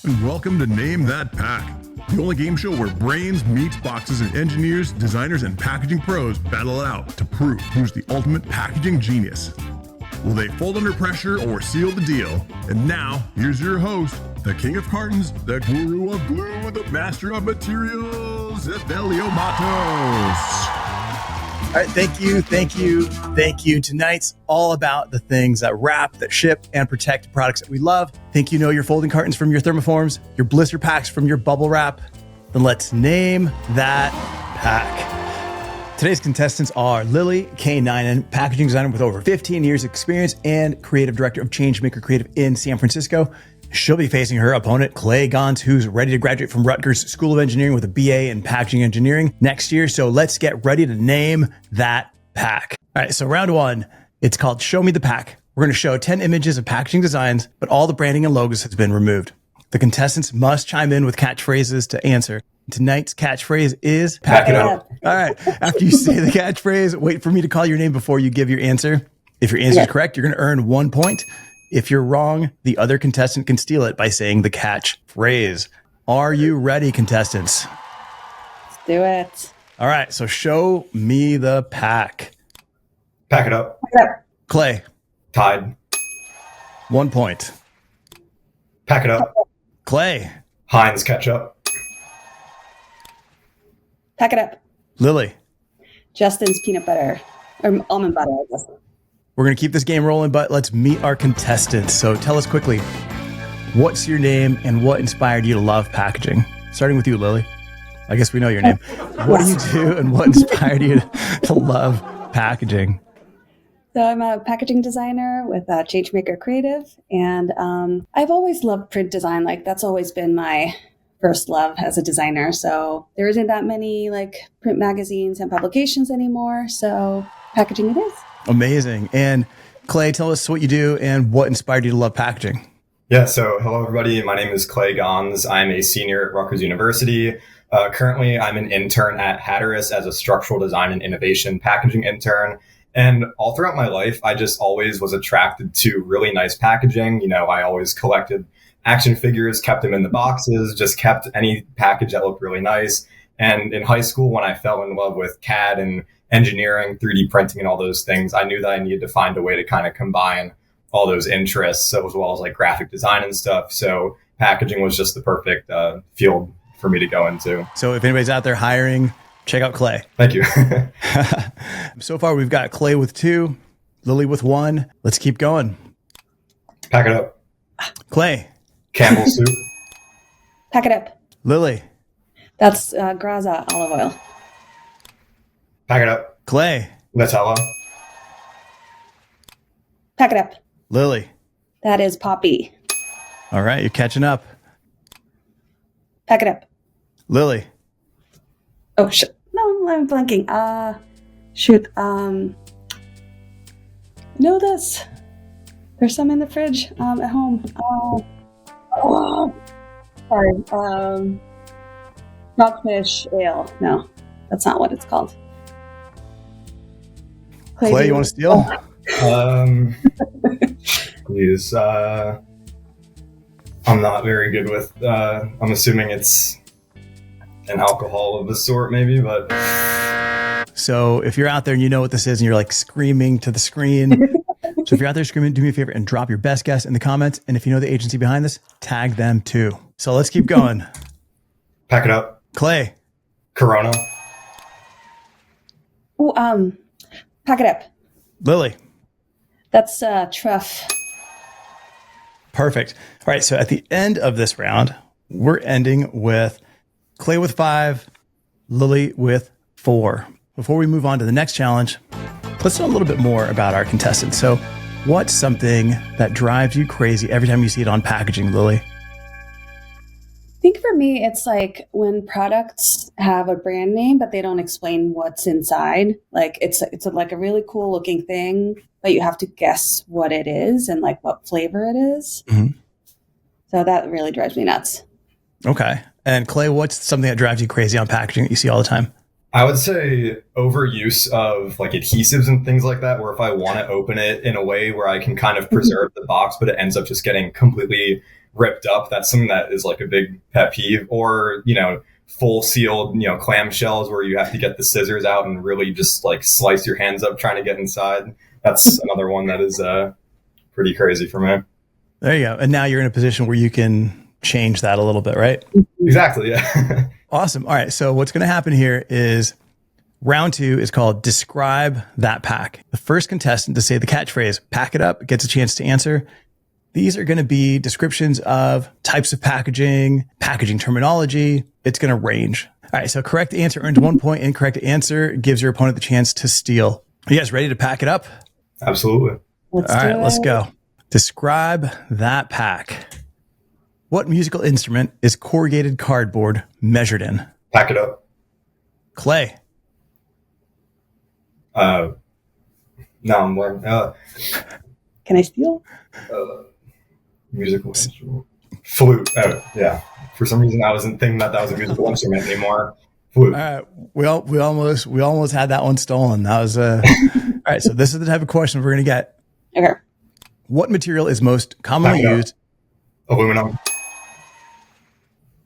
And welcome to Name That Pack, the only game show where brains meets boxes and engineers, designers, and packaging pros battle it out to prove who's the ultimate packaging genius. Will they fold under pressure or seal the deal? And now, here's your host, the king of cartons, the guru of glue, the master of materials, Evelio Mattos. All right, thank you. Tonight's all about the things that wrap, that ship, and protect products that we love. Think you know your folding cartons from your thermoforms, your blister packs from your bubble wrap? Then let's name that pack. Today's contestants are Lilly K, packaging designer with over 15 years experience and creative director of Changemaker Creative in San Francisco. She'll be facing her opponent, Clay Gons, who's ready to graduate from Rutgers School of Engineering with a BA in packaging engineering next year. So let's get ready to name that pack. All right, so round one, it's called Show Me the Pack. We're going to show 10 images of packaging designs, but all the branding and logos has been removed. The contestants must chime in with catchphrases to answer. Tonight's catchphrase is pack it up. All right, after you say the catchphrase, wait for me to call your name before you give your answer. If your answer is correct, you're going to earn 1 point. If you're wrong, the other contestant can steal it by saying the catchphrase. Are you ready, contestants? Let's do it. All right, so show me the pack. Pack it up. Clay. Tide. 1 point. Pack it up. Clay. Heinz ketchup. Pack it up. Lily. Justin's peanut butter or almond butter, I guess. We're going to keep this game rolling, but let's meet our contestants. So tell us quickly, what's your name and what inspired you to love packaging? Starting with you, Lily. I guess we know your name. What do you do and what inspired you to love packaging? So I'm a packaging designer with Changemaker Creative, and I've always loved print design. Like that's always been my first love as a designer. So there isn't that many like print magazines and publications anymore. So packaging it is. Amazing. And Clay, tell us what you do and what inspired you to love packaging. Yeah, so hello, everybody. My name is Clay Gons. I'm a senior at Rutgers University. Currently, I'm an intern at Hatteras as a structural design and innovation packaging intern. And all throughout my life, I just always was attracted to really nice packaging. You know, I always collected action figures, kept them in the boxes, just kept any package that looked really nice. And in high school, when I fell in love with CAD and engineering, 3D printing, and all those things, I knew that I needed to find a way to kind of combine all those interests, so as well as like graphic design and stuff. So packaging was just the perfect field for me to go into. So if anybody's out there hiring, check out Clay. Thank you. So far, we've got Clay with 2, Lily with 1. Let's keep going. Pack it up. Clay. Campbell soup. Pack it up. Lily. That's Graza olive oil. Pack it up. Clay. Nutella. Pack it up. Lily. That is Poppy. All right, you're catching up. Pack it up. Lily. Oh, shit. No, I'm blanking. Shoot. Know this. There's some in the fridge at home. Sorry. Rockfish ale. No, that's not what it's called. Clay, you want to steal? Please. I'm not very good with, I'm assuming it's an alcohol of a sort maybe, but. So if you're out there and you know what this is and you're like screaming to the screen. So if you're out there screaming, do me a favor and drop your best guess in the comments. And if you know the agency behind this, tag them too. So let's keep going. Pack it up. Clay. Corona. Oh, pack it up. Lily. That's Truff. Perfect. All right. So at the end of this round, we're ending with Clay with 5, Lily with 4. Before we move on to the next challenge, let's know a little bit more about our contestants. So what's something that drives you crazy every time you see it on packaging, Lily? I think for me, it's like when products have a brand name, but they don't explain what's inside. Like it's like a really cool looking thing, but you have to guess what it is and like what flavor it is. Mm-hmm. So that really drives me nuts. Okay. And Clay, what's something that drives you crazy on packaging that you see all the time? I would say overuse of like adhesives and things like that, where if I want to open it in a way where I can kind of preserve the box, but it ends up just getting completely ripped up. That's something that is like a big pet peeve. Or, full sealed, clamshells where you have to get the scissors out and really just like slice your hands up trying to get inside. That's another one that is pretty crazy for me. There you go. And now you're in a position where you can change that a little bit, right? Exactly. Yeah. Awesome. All right. So what's going to happen here is round 2 is called Describe That Pack. The first contestant to say the catchphrase, pack it up, gets a chance to answer. These are going to be descriptions of types of packaging, packaging terminology. It's going to range. All right. So correct answer earns 1 point. Incorrect answer gives your opponent the chance to steal. Are you guys ready to pack it up? Absolutely. Let's go. Describe that pack. What musical instrument is corrugated cardboard measured in? Pack it up. Clay. No, I'm wearing Can I steal? musical instrument. Flute. Yeah. For some reason, I wasn't thinking that was a musical instrument anymore. Flute. All right. Well, we almost had that one stolen. That was all right. So this is the type of question we're going to get. Okay. What material is most commonly Pack it up. used? Aluminum.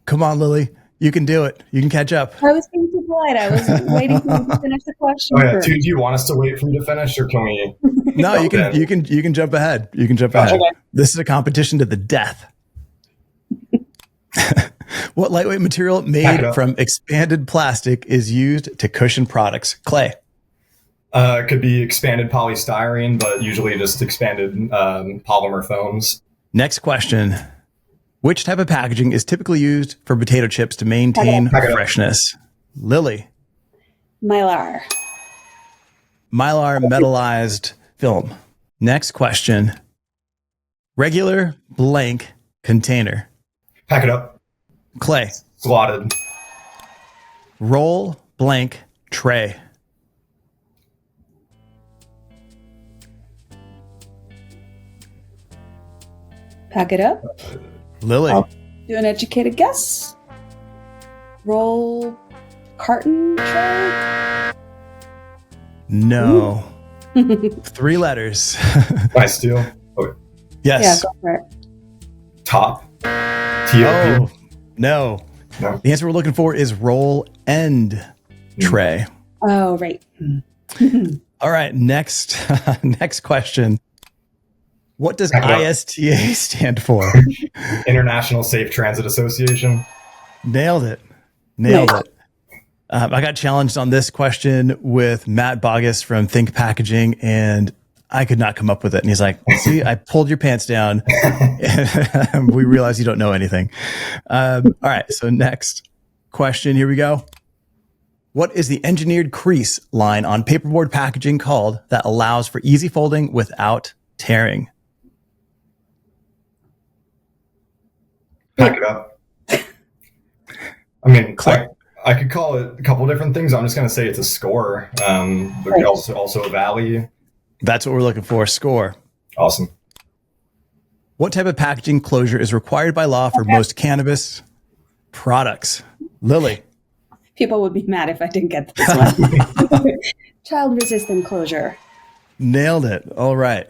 Come on, Lily. You can do it. You can catch up. I was being too polite. I was waiting for you to finish the question. Oh yeah. first. Do you want us to wait for you to finish, or can we? No, you can jump ahead. You can jump ahead. Okay. This is a competition to the death. What lightweight material Pack it made up. from expanded plastic is used to cushion products? Clay. It could be expanded polystyrene, but usually just expanded polymer foams. Next question. Which type of packaging is typically used for potato chips to maintain Pack it up. freshness? Lily. Mylar. Mylar metallized film. Next question. Regular blank container. Pack it up. Clay. Slotted. Roll blank tray. Pack it up. Lily. Do an educated guess. Roll carton tray. No. 3 letters. Can I steal? Okay. Yeah, Yes. go for it. Top. TOP. Oh, no. No. The answer we're looking for is roll end tray. Oh, right. All right. Next, next question. What does Pack it up. ISTA stand for? International Safe Transit Association. Nailed it. Nailed Nice. it. I got challenged on this question with Matt Bogus from Think Packaging, and I could not come up with it. And he's like, see, I pulled your pants down. And we realized you don't know anything. All right. So next question. Here we go. What is the engineered crease line on paperboard packaging called that allows for easy folding without tearing? Pack it up. I mean, Clay. I could call it a couple different things. I'm just going to say it's a score. But also a valley. That's what we're looking for. Score. Awesome. What type of packaging closure is required by law for most cannabis products? Lily. People would be mad if I didn't get this one. Child resistant closure. Nailed it. All right.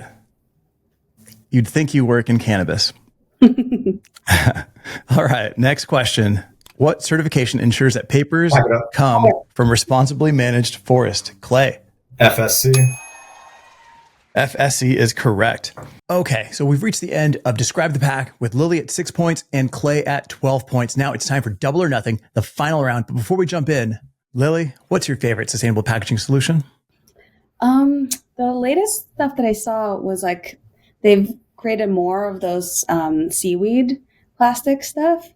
You'd think you work in cannabis. All right. Next question. What certification ensures that papers Pack it up. come from responsibly managed forest? Clay. FSC. FSC is correct. Okay, so we've reached the end of Describe the Pack with Lily at 6 points and Clay at 12 points. Now it's time for Double or Nothing, the final round. But before we jump in, Lily, what's your favorite sustainable packaging solution? The latest stuff that I saw was like they've created more of those seaweed plastic stuff.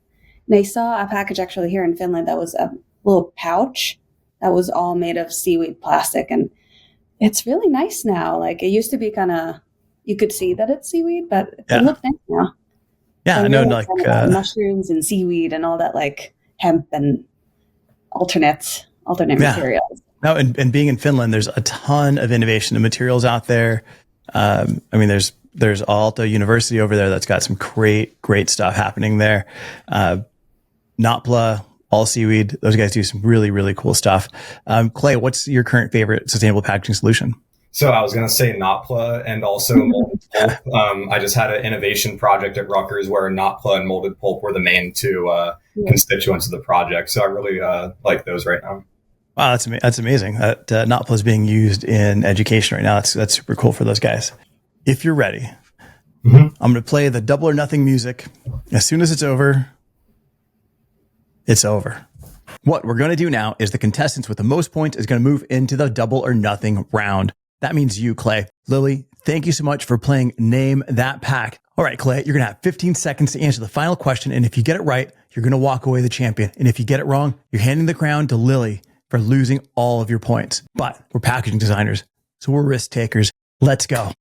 And I saw a package actually here in Finland that was a little pouch that was all made of seaweed plastic. And it's really nice now. Like it used to be kind of, you could see that it's seaweed, but it looks nice now. Yeah, So I know, really like excited about mushrooms and seaweed and all that, like hemp and alternate materials. no, and being in Finland, there's a ton of innovation and materials out there. I mean, there's Aalto University over there that's got some great stuff happening there. Notpla, all seaweed. Those guys do some really cool stuff. Clay, what's your current favorite sustainable packaging solution? So I was going to say NOPLA and also molded pulp. I just had an innovation project at Rutgers where NOPLA and molded pulp were the main two constituents of the project. So I really like those right now. Wow, that's amazing. That NOPLA is being used in education right now. That's super cool for those guys. If you're ready, I'm going to play the double or nothing music. As soon as it's over, it's over. What we're going to do now is the contestants with the most points is going to move into the double or nothing round. That means you, Clay. Lilly, thank you so much for playing Name That Pack. All right, Clay, you're going to have 15 seconds to answer the final question. And if you get it right, you're going to walk away the champion. And if you get it wrong, you're handing the crown to Lilly for losing all of your points. But we're packaging designers, so we're risk takers. Let's go.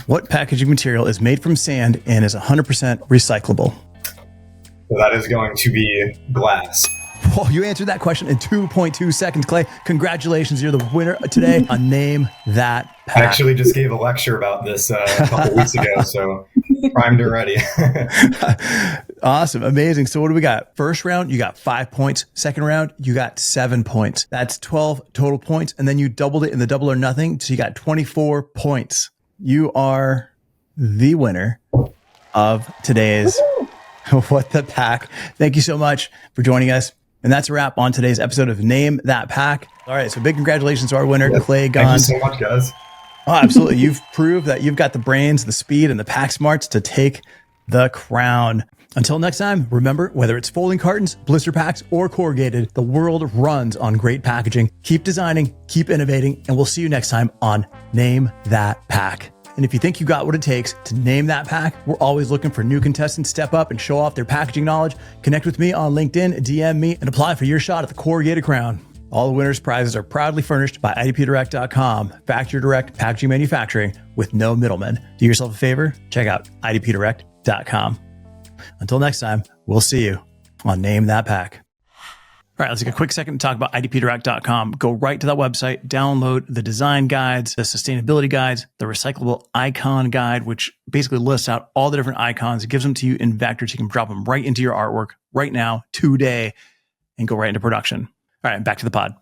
What packaging material is made from sand and is 100% recyclable? So that is going to be glass. Well, you answered that question in 2.2 seconds, Clay. Congratulations. You're the winner today on Name That Pack. I actually just gave a lecture about this a couple weeks ago, so primed and ready. Awesome. Amazing. So what do we got? First round, you got 5 points. Second round, you got 7 points. That's 12 total points. And then you doubled it in the double or nothing. So you got 24 points. You are the winner of today's What the Pack. Thank you so much for joining us. And that's a wrap on today's episode of Name That Pack. All right, so big congratulations to our winner, Clay Gons. Thank you so much, guys. Oh, absolutely. You've proved that you've got the brains, the speed, and the pack smarts to take the crown. Until next time, remember, whether it's folding cartons, blister packs, or corrugated, the world runs on great packaging. Keep designing, keep innovating, and we'll see you next time on Name That Pack. And if you think you got what it takes to name that pack, we're always looking for new contestants to step up and show off their packaging knowledge. Connect with me on LinkedIn, DM me, and apply for your shot at the corrugated crown. All the winners' prizes are proudly furnished by idpdirect.com, factory direct packaging manufacturing with no middlemen. Do yourself a favor, check out idpdirect.com. Until next time, we'll see you on Name That Pack. All right, let's take a quick second to talk about idpdirect.com. Go right to that website, download the design guides, the sustainability guides, the recyclable icon guide, which basically lists out all the different icons. It gives them to you in vectors. You can drop them right into your artwork right now, today, and go right into production. All right, back to the pod.